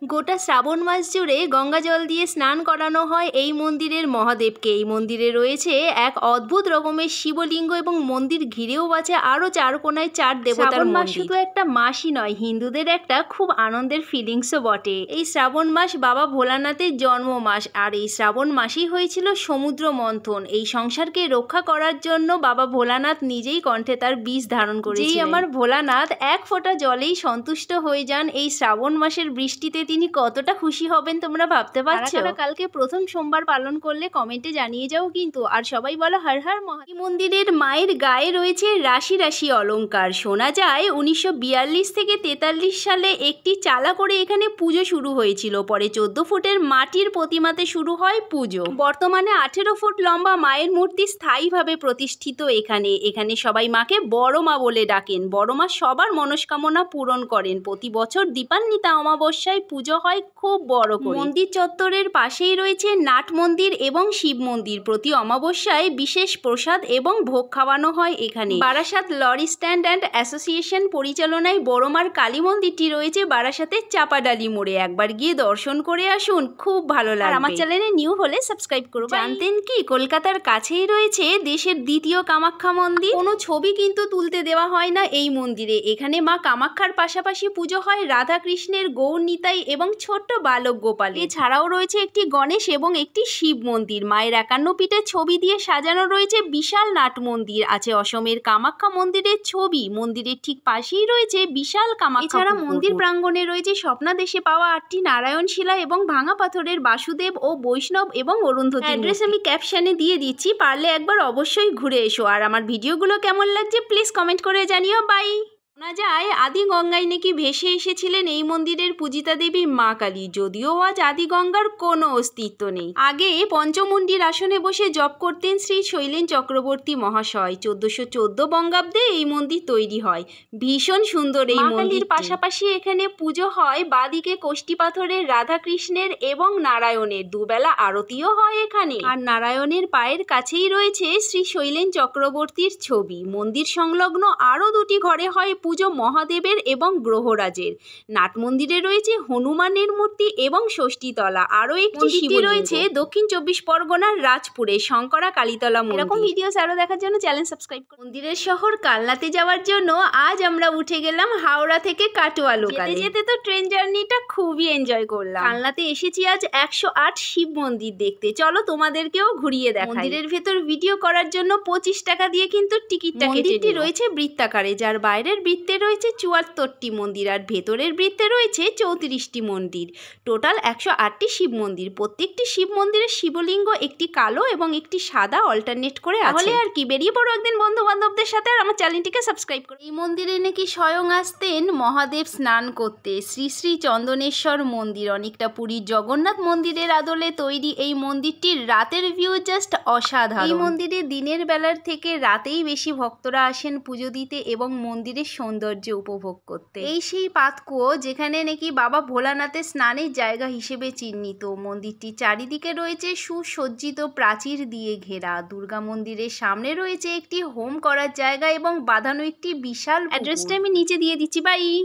গোটা শ্রাবণ মাস জুড়ে গঙ্গা জল দিয়ে স্নান করানো হয় এই মন্দিরের মহাদেবকে। এই মন্দিরে রয়েছে এক অদ্ভুত রকমের শিবলিঙ্গ এবং মন্দির ঘিরেও আছে আরও চার কোনায় চার দেবতার মাস। শুধু একটা মাসই নয়, হিন্দুদের একটা খুব আনন্দের ফিলিংসও বটে। এই শ্রাবণ মাস বাবা ভোলানাথের জন্ম মাস, আর এই শ্রাবণ মাসেই হয়েছিল সমুদ্র মন্থন। এই সংসারকে রক্ষা করার জন্য বাবা ভোলানাথ নিজেই কণ্ঠে তার বিষ ধারণ করেছিলেন। যেই আমার ভোলানাথ এক ফোঁটা জলেই সন্তুষ্ট হয়ে যান, এই শ্রাবণ মাসের বৃষ্টিতে তিনি কতটা খুশি হবেন তোমরা ভাবতে পারছো? কালকে প্রথম সোমবার পালন করলে কমেন্টে জানিয়ে যাও কিন্তু। আর সবাই বলো হর হর মহাদেব। মন্দিরের মায়ের গায়ে রয়েছে রাশি রাশি অলংকার। শোনা যায় 1942 থেকে 43 সালে একটি চালা করে এখানে পুজো শুরু হয়েছিল। পরে 14 ফুটের মাটির প্রতিমাতে শুরু হয় পুজো। বর্তমানে 18 ফুট লম্বা মায়ের মূর্তি স্থায়ীভাবে প্রতিষ্ঠিত এখানে। এখানে সবাই মাকে বড় মা বলে ডাকেন। বড় মা সবার মনস্কামনা পূরণ করেন। প্রতি বছর দীপান্বিতা অমাবস্যায় পুজো হয় খুব বড় করে। মন্দির চত্বরের পাশেই রয়েছে নাট মন্দির এবং শিব মন্দির। প্রতি অমাবস্যায় বিশেষ প্রসাদ এবং ভোগ খাওয়ানো হয় এখানে। Barasat lorry stand and association পরিচালনায় বড়মার কালী মন্দিরটি রয়েছে বারাসাতের চাপাডালি মোড়ে। একবার গিয়ে দর্শন করে আসুন, খুব ভালো লাগে। আমার চ্যানেলে নিউ হলে সাবস্ক্রাইব করুন। জানতেন কি কলকাতার কাছেই রয়েছে দেশের দ্বিতীয় কামাখ্যা মন্দির? কোনো ছবি কিন্তু তুলতে দেওয়া হয় না এই মন্দিরে। এখানে মা কামাখ্যার পাশাপাশি পুজো হয় রাধা কৃষ্ণের, গৌর নিতাই এবং ছোট্ট বালক গোপাল। এছাড়াও রয়েছে একটি গণেশ এবং একটি শিব মন্দির। মায়ের 51 পিঠের ছবি দিয়ে সাজানো রয়েছে বিশাল নাট মন্দির। আছে অসমের কামাখ্যা মন্দিরের ছবি। মন্দিরের ঠিক পাশেই রয়েছে বিশাল কামাখ্যা। এছাড়া মন্দির প্রাঙ্গণে রয়েছে স্বপ্নাদেশে পাওয়া 8টি নারায়ণ শিলা এবং ভাঙা পাথরের বাসুদেব ও বৈষ্ণব এবং অরুন্ধতী। অ্যাড্রেস আমি ক্যাপশনে দিয়ে দিচ্ছি, পারলে একবার অবশ্যই ঘুরে এসো। আর আমার ভিডিওগুলো কেমন লাগছে প্লিজ কমেন্ট করে জানিও। বাই। শোনা যায় আদি গঙ্গায় নাকি ভেসে এসেছিলেন এই মন্দিরের পূজিতা দেবী মা কালী। যদিও আজ আদি গঙ্গার কোনো অস্তিত্ব নেই। আগে পঞ্চমুণ্ডির আসনে বসে জপ করতেন শ্রী শৈলেন চক্রবর্তী মহাশয়। 1414 বঙ্গাব্দে এই মন্দির তৈরি হয়। ভীষণ সুন্দর এই মন্দির। পাশাপাশি এখানে পুজো হয় বাদিকে কোষ্ঠী পাথরের রাধাকৃষ্ণের এবং নারায়ণের। দুবেলা আরতিও হয় এখানে। আর নারায়ণের পায়ের কাছেই রয়েছে শ্রী শৈলেন চক্রবর্তীর ছবি। মন্দির সংলগ্ন আরও দুটি ঘরে হয় পুজো মহাদেবের এবং গ্রহরাজের। নাট মন্দিরে রয়েছে হনুমানের মূর্তি এবং ষষ্ঠীতলা। আরও একটি শিব রয়েছে দক্ষিণ 24 পরগনার রাজপুরে শঙ্করা কালীতলা মন্দির। এরকম ভিডিওস আরও দেখার জন্য চ্যানেল সাবস্ক্রাইব করুন। মন্দিরের শহর কালনাতে যাওয়ার জন্য আজ আমরা উঠে গেলাম হাওড়া থেকে কাটোয়া লোকালে। যেতে তো ট্রেন জার্নিটা খুবই এনজয় করলাম। কালনাতে এসেছি আজ 108 শিব মন্দির দেখতে। চলো তোমাদেরকেও ঘুরিয়ে দেখাই। মন্দিরের ভেতর ভিডিও করার জন্য 25 টাকা দিয়ে কিন্তু টিকিটটা কেটে। মন্দিরটি রয়েছে বৃত্তাকারে, যার বাইরের বৃত্তে রয়েছে 74টি মন্দির আর ভেতরের বৃত্তে রয়েছে 34টি মন্দির। টোটাল 108টি শিব মন্দির। প্রত্যেকটি শিব মন্দিরের শিবলিঙ্গ একটি কালো এবং একটি সাদা অল্টারনেট করে আছে। তাহলে আর কি, বেরিয়ে পড়ো একদিন বন্ধু বান্ধবদের সাথে। আর আমার চ্যানেলটিকে সাবস্ক্রাইব করো। এই মন্দিরে নাকি স্বয়ং আসতেন মহাদেব স্নান করতে। শ্রী শ্রী চন্দনেশ্বর মন্দির। অনেকটা পুরীর জগন্নাথ মন্দিরের আদলে তৈরি এই মন্দিরটির রাতের ভিউ জাস্ট অসাধারণ। এই মন্দিরে দিনের বেলার থেকে রাতেই বেশি ভক্তরা আসেন পুজো দিতে এবং মন্দিরের সৌন্দর্য উপভোগ করতে। এই সেই পাতকুয়ো যেখানে নাকি বাবা ভোলানাথের স্নানের জায়গা হিসেবে চিহ্নিত। মন্দিরটির চারিদিকে রয়েছে সুসজ্জিত প্রাচীর দিয়ে ঘেরা। দুর্গা মন্দিরের সামনে রয়েছে একটি হোম করার জায়গা এবং বাঁধানো একটি বিশাল। অ্যাড্রেসটা আমি নিচে দিয়ে দিচ্ছি। বাই।